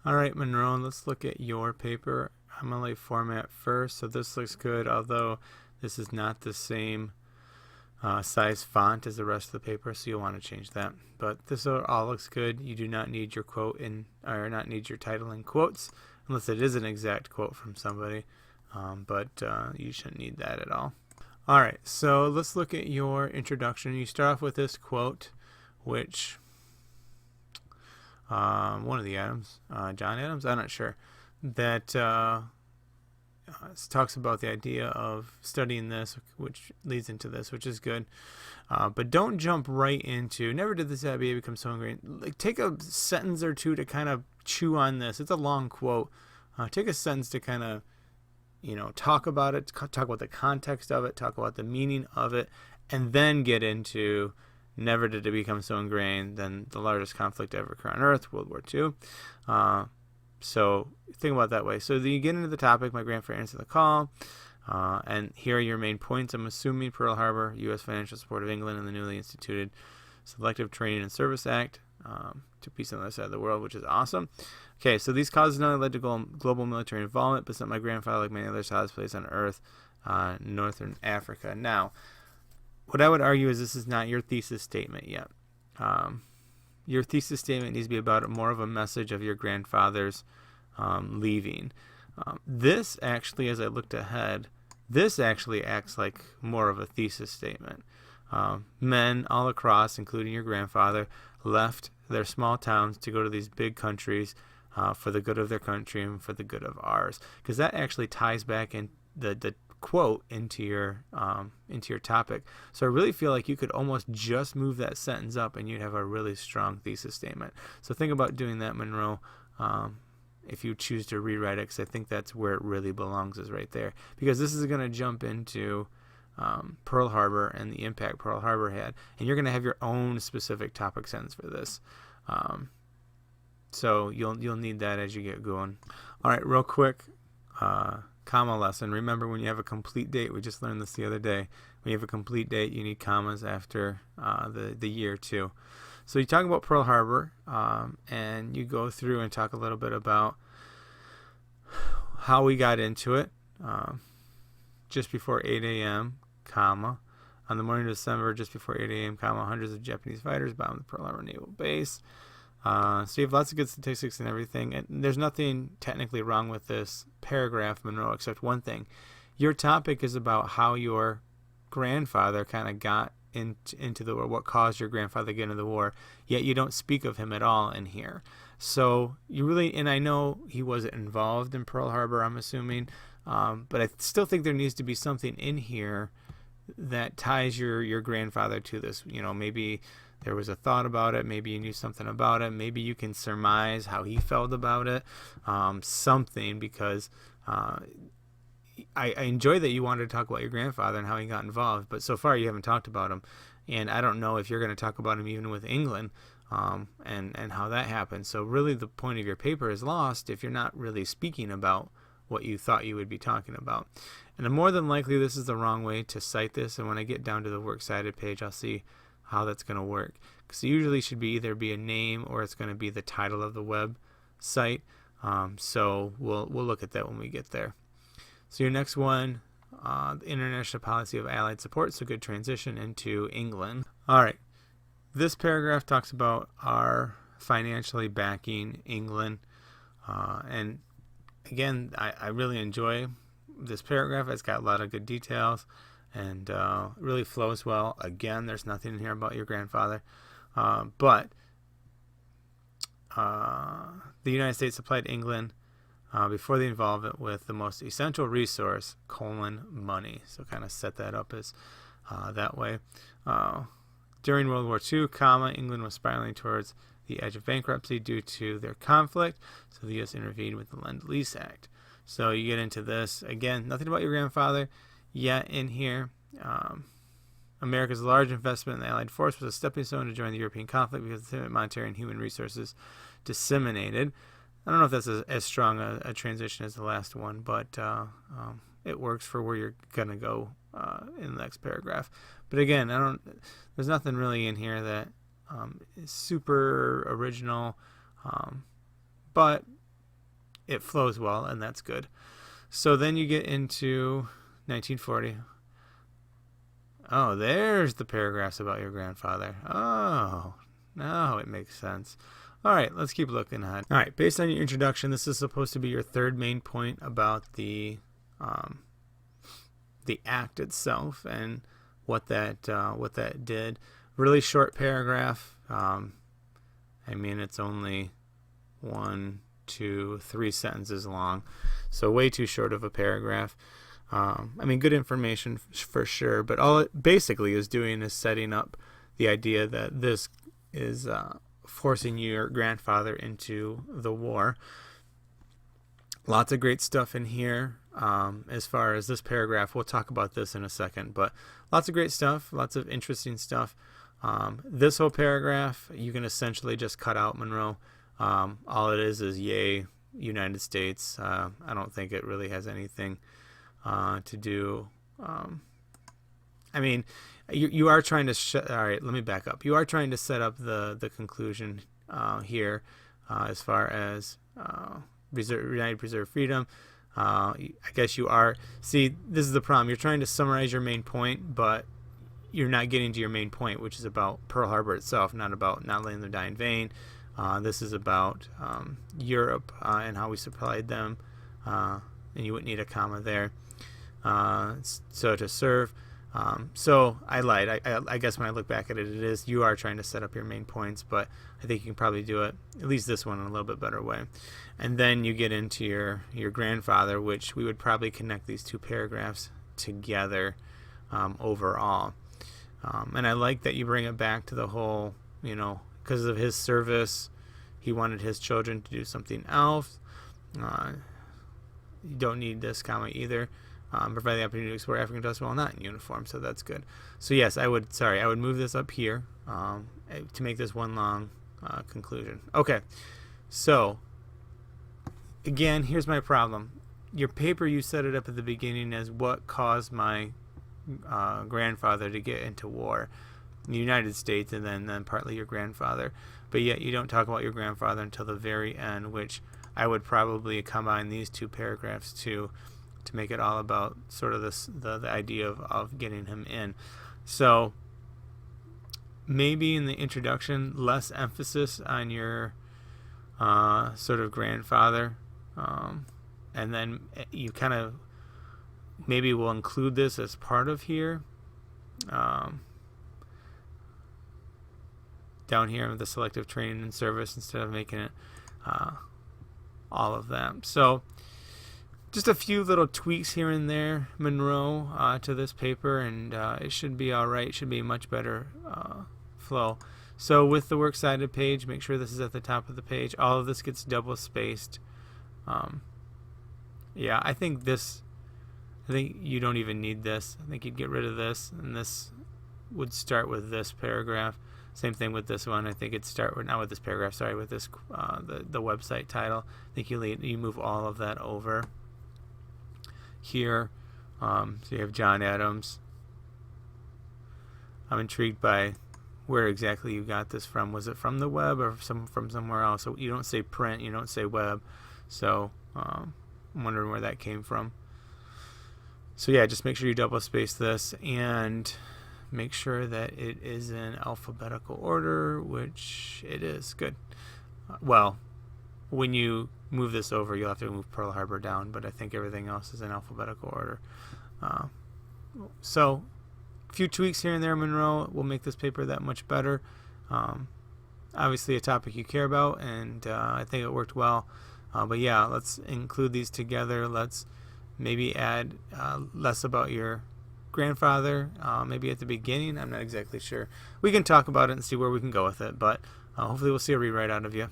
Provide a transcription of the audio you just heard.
All right, Monroe, let's look at your paper. I'm going to lay format first. So this looks good, although this is not the same size font as the rest of the paper, so you'll want to change that. But this all looks good. You do not need your quote in, or not need your title in quotes, unless it is an exact quote from somebody. But you shouldn't need that at all. All right, so let's look at your introduction. You start off with this quote, which one of the Adams, John Adams, I'm not sure, that talks about the idea of studying this, which leads into this, which is good. But don't jump right into, never did this idea become so ingrained. Like, take a sentence or two to kind of chew on this. It's a long quote. Take a sentence to kind of, talk about it, talk about the context of it, talk about the meaning of it, and then get into never did it become so ingrained than the largest conflict ever occurred on Earth, World War II. So think about it that way. So then you get into the topic, my grandfather answered the call, and here are your main points. I'm assuming Pearl Harbor, U.S. financial support of England, and the newly instituted Selective Training and Service Act to peace on the other side of the world, which is awesome. Okay, so these causes not only led to global military involvement, but sent my grandfather, like many other hottest places on Earth, Northern Africa. Now, what I would argue is this is not your thesis statement yet. Your thesis statement needs to be about more of a message of your grandfather's leaving. This actually, as I looked ahead, this actually acts like more of a thesis statement. Men all across, including your grandfather, left their small towns to go to these big countries for the good of their country and for the good of ours. Because that actually ties back in the quote into your topic. So I really feel like you could almost just move that sentence up and you'd have a really strong thesis statement. So think about doing that, Monroe, if you choose to rewrite it, because I think that's where it really belongs, is right there. Because this is going to jump into Pearl Harbor and the impact Pearl Harbor had, and you're going to have your own specific topic sentence for this. So you'll need that as you get going. All right, real quick. Comma lesson. Remember, when you have a complete date, we just learned this the other day, when you have a complete date, you need commas after the year too. So you talk about Pearl Harbor, and you go through and talk a little bit about how we got into it. Just before 8 a.m., comma, on the morning of December, just before 8 a.m., comma, hundreds of Japanese fighters bombed the Pearl Harbor Naval Base. So you have lots of good statistics and everything, and there's nothing technically wrong with this paragraph, Monroe, except one thing. Your topic is about how your grandfather kind of got into the war, what caused your grandfather to get into the war, yet you don't speak of him at all in here. So you really, and I know he wasn't involved in Pearl Harbor, I'm assuming, but I still think there needs to be something in here that ties your grandfather to this. Maybe there was a thought about it, maybe you knew something about it, maybe you can surmise how he felt about it, something, because I enjoy that you wanted to talk about your grandfather and how he got involved, but so far you haven't talked about him, and I don't know if you're going to talk about him even with England, and how that happened. So really the point of your paper is lost if you're not really speaking about what you thought you would be talking about. And more than likely this is the wrong way to cite this, and when I get down to the works cited page, I'll see how that's going to work, because it usually should be either be a name or it's going to be the title of the website. So we'll look at that when we get there. So your next one, the international policy of Allied support, so good transition into England. All right, this paragraph talks about our financially backing England, and again, I really enjoy this paragraph. It's got a lot of good details, and really flows well. Again, there's nothing in here about your grandfather, but the United States supplied England before the involvement with the most essential resource, money. So kind of set that up as that way. During World War II, England was spiraling towards the edge of bankruptcy due to their conflict, so the U.S. intervened with the Lend-Lease Act. So you get into this, again, nothing about your grandfather yet in here. America's large investment in the Allied force was a stepping stone to join the European conflict because the monetary and human resources disseminated. I don't know if that's as strong a transition as the last one, but it works for where you're going to go in the next paragraph. But again, there's nothing really in here that is super original, but it flows well, and that's good. So then you get into 1940. Oh, there's the paragraphs about your grandfather. Oh, now it makes sense. All right, let's keep looking ahead. All right, based on your introduction, this is supposed to be your third main point about the act itself and what that did. Really short paragraph. I mean, it's only 1, 2, 3 sentences long, so way too short of a paragraph. I mean, good information for sure, but all it basically is doing is setting up the idea that this is forcing your grandfather into the war. Lots of great stuff in here. As far as this paragraph, we'll talk about this in a second, but lots of great stuff, lots of interesting stuff. This whole paragraph, you can essentially just cut out Monroe. All it is yay, United States. I don't think it really has anything to do. I mean, you are trying to all right, let me back up. You are trying to set up the conclusion here as far as United Preserve Freedom. I guess you are. See, this is the problem. You're trying to summarize your main point, but you're not getting to your main point, which is about Pearl Harbor itself, not about not letting them die in vain. This is about Europe and how we supplied them, and you wouldn't need a comma there. So to serve. So I lied. I guess when I look back at it, it is you are trying to set up your main points, but I think you can probably do it, at least this one, in a little bit better way. And then you get into your grandfather, which we would probably connect these two paragraphs together overall. And I like that you bring it back to the whole, because of his service, he wanted his children to do something else. You don't need this comma either. Provide the opportunity to explore African dust while not in uniform, so that's good. So yes, I would move this up here to make this one long conclusion. Okay, so again, here's my problem. Your paper, you set it up at the beginning as what caused my grandfather to get into war in the United States, and then partly your grandfather, but yet you don't talk about your grandfather until the very end, which I would probably combine these two paragraphs to make it all about sort of the idea of getting him in. So maybe in the introduction, less emphasis on your sort of grandfather, and then you kind of maybe will include this as part of here. Down here with the selective training and service, instead of making it all of them. So just a few little tweaks here and there, Monroe, to this paper, and it should be all right. It should be a much better flow. So with the works cited page, make sure this is at the top of the page. All of this gets double spaced. Yeah, I think you don't even need this. I think you'd get rid of this, and this would start with this paragraph. Same thing with this one. I think it'd start with, not with this paragraph, sorry, with this the website title. I think you move all of that over here. So you have John Adams. I'm intrigued by where exactly you got this from. Was it from the web or from somewhere else? So you don't say print, you don't say web. So I'm wondering where that came from. So yeah, just make sure you double space this and make sure that it is in alphabetical order, which it is. Good. Well, when you move this over, you'll have to move Pearl Harbor down, but I think everything else is in alphabetical order. So a few tweaks here and there, Monroe, will make this paper that much better. Obviously a topic you care about, and I think it worked well. But yeah, let's include these together. Let's maybe add less about your grandfather, maybe at the beginning. I'm not exactly sure. We can talk about it and see where we can go with it, but hopefully we'll see a rewrite out of you.